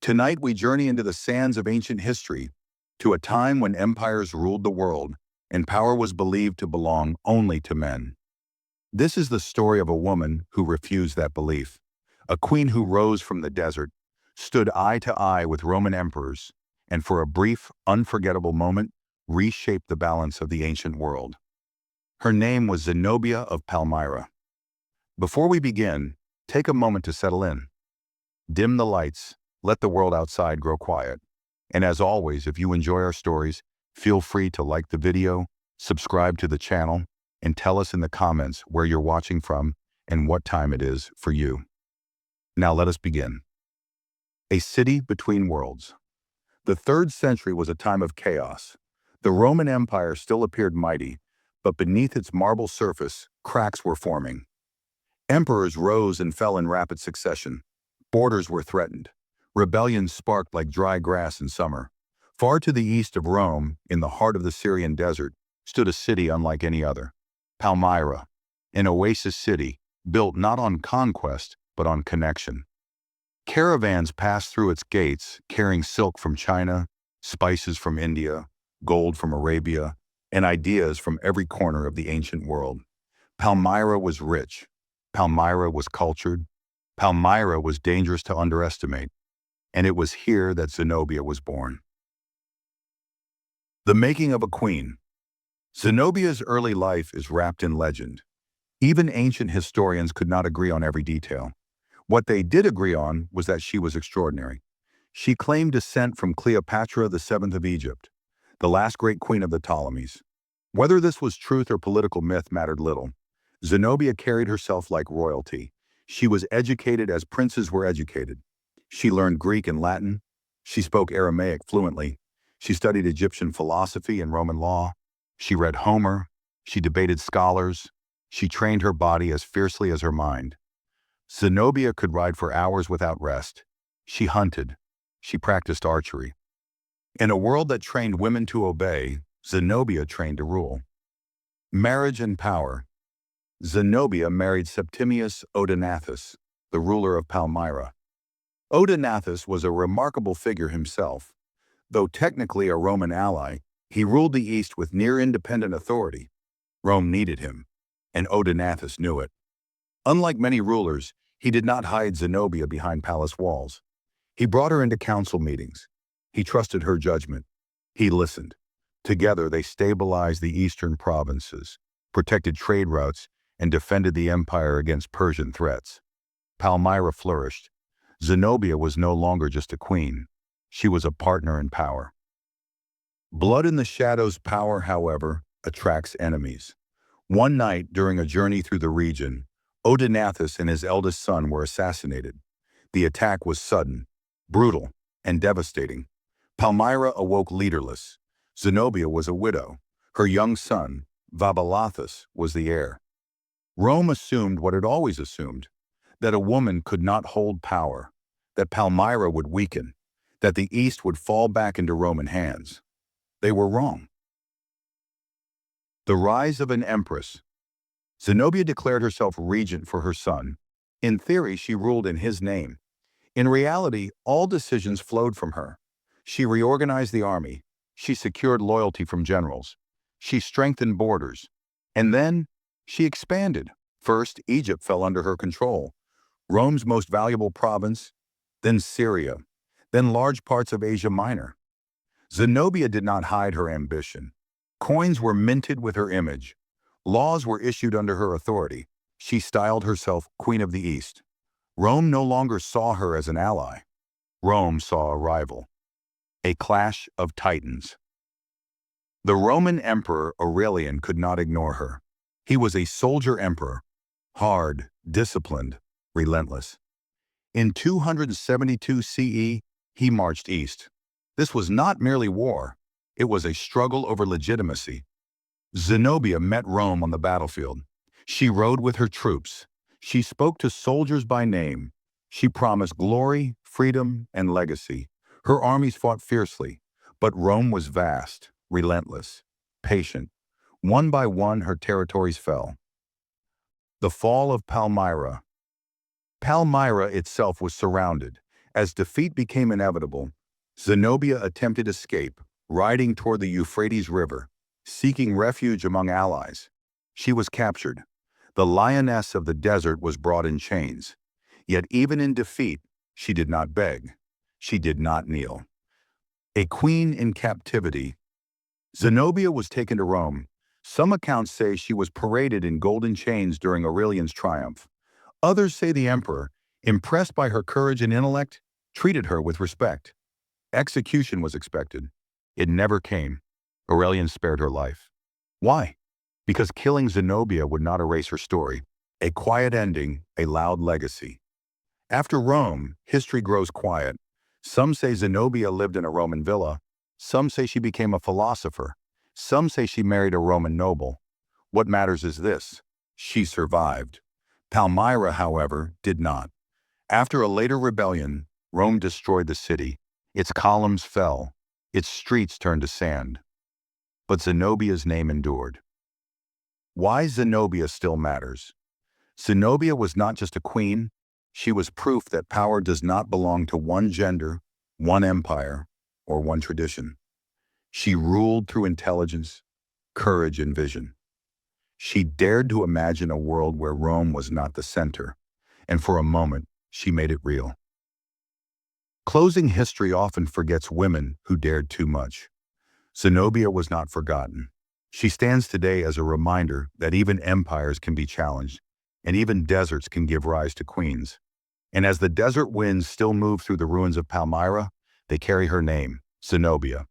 Tonight we journey into the sands of ancient history, to a time when empires ruled the world and power was believed to belong only to men. This is the story of a woman who refused that belief, a queen who rose from the desert, stood eye to eye with Roman emperors, and for a brief, unforgettable moment, reshaped the balance of the ancient world. Her name was Zenobia of Palmyra. Before we begin, take a moment to settle in. Dim the lights, let the world outside grow quiet. And as always, if you enjoy our stories, feel free to like the video, subscribe to the channel, and tell us in the comments where you're watching from and what time it is for you. Now let us begin. A city between worlds. The 3rd century was a time of chaos. The Roman Empire still appeared mighty, but beneath its marble surface, cracks were forming. Emperors rose and fell in rapid succession. Borders were threatened. Rebellions sparked like dry grass in summer. Far to the east of Rome, in the heart of the Syrian desert, stood a city unlike any other. Palmyra, an oasis city built not on conquest, but on connection. Caravans passed through its gates, carrying silk from China, spices from India, gold from Arabia, and ideas from every corner of the ancient world. Palmyra was rich. Palmyra was cultured. Palmyra was dangerous to underestimate. And it was here that Zenobia was born. The making of a queen. Zenobia's early life is wrapped in legend. Even ancient historians could not agree on every detail. What they did agree on was that she was extraordinary. She claimed descent from Cleopatra VII of Egypt, the last great queen of the Ptolemies. Whether this was truth or political myth mattered little. Zenobia carried herself like royalty. She was educated as princes were educated. She learned Greek and Latin. She spoke Aramaic fluently. She studied Egyptian philosophy and Roman law. She read Homer. She debated scholars. She trained her body as fiercely as her mind. Zenobia could ride for hours without rest. She hunted. She practiced archery. In a world that trained women to obey, Zenobia trained to rule. Marriage and power. Zenobia married Septimius Odaenathus, the ruler of Palmyra. Odaenathus was a remarkable figure himself. Though technically a Roman ally, he ruled the East with near-independent authority. Rome needed him, and Odaenathus knew it. Unlike many rulers, he did not hide Zenobia behind palace walls. He brought her into council meetings. He trusted her judgment. He listened. Together they stabilized the eastern provinces, protected trade routes, and defended the empire against Persian threats. Palmyra flourished. Zenobia was no longer just a queen. She was a partner in power. Blood in the Shadows' power, however, attracts enemies. One night, during a journey through the region, Odaenathus and his eldest son were assassinated. The attack was sudden, brutal, and devastating. Palmyra awoke leaderless. Zenobia was a widow. Her young son, Vaballathus, was the heir. Rome assumed what it always assumed, that a woman could not hold power, that Palmyra would weaken, that the East would fall back into Roman hands. They were wrong. The rise of an empress. Zenobia declared herself regent for her son. In theory, she ruled in his name. In reality, all decisions flowed from her. She reorganized the army. She secured loyalty from generals. She strengthened borders. And then, she expanded. First, Egypt fell under her control. Rome's most valuable province, then Syria, then large parts of Asia Minor. Zenobia did not hide her ambition. Coins were minted with her image. Laws were issued under her authority. She styled herself Queen of the East. Rome no longer saw her as an ally. Rome saw a rival. A clash of titans. The Roman Emperor Aurelian could not ignore her. He was a soldier emperor, hard, disciplined, relentless. In 272 CE, he marched east. This was not merely war. It was a struggle over legitimacy. Zenobia met Rome on the battlefield. She rode with her troops. She spoke to soldiers by name. She promised glory, freedom, and legacy. Her armies fought fiercely, but Rome was vast, relentless, patient. One by one, her territories fell. The fall of Palmyra. Palmyra itself was surrounded, As defeat became inevitable, Zenobia attempted escape, riding toward the Euphrates River, seeking refuge among allies. She was captured. The lioness of the desert was brought in chains. Yet even in defeat, she did not beg. She did not kneel. A queen in captivity, Zenobia was taken to Rome. Some accounts say she was paraded in golden chains during Aurelian's triumph. Others say the emperor, impressed by her courage and intellect, treated her with respect. Execution was expected. It never came. Aurelian spared her life. Why? Because killing Zenobia would not erase her story. A quiet ending, a loud legacy. After Rome, history grows quiet. Some say Zenobia lived in a Roman villa. Some say she became a philosopher. Some say she married a Roman noble. What matters is this: she survived. Palmyra, however, did not. After a later rebellion, Rome destroyed the city. Its columns fell. Its streets turned to sand. But Zenobia's name endured. Why Zenobia still matters? Zenobia was not just a queen. She was proof that power does not belong to one gender, one empire, or one tradition. She ruled through intelligence, courage, and vision. She dared to imagine a world where Rome was not the center, and for a moment, she made it real. Closing history often forgets women who dared too much. Zenobia was not forgotten. She stands today as a reminder that even empires can be challenged, and even deserts can give rise to queens. And as the desert winds still move through the ruins of Palmyra, they carry her name, Zenobia.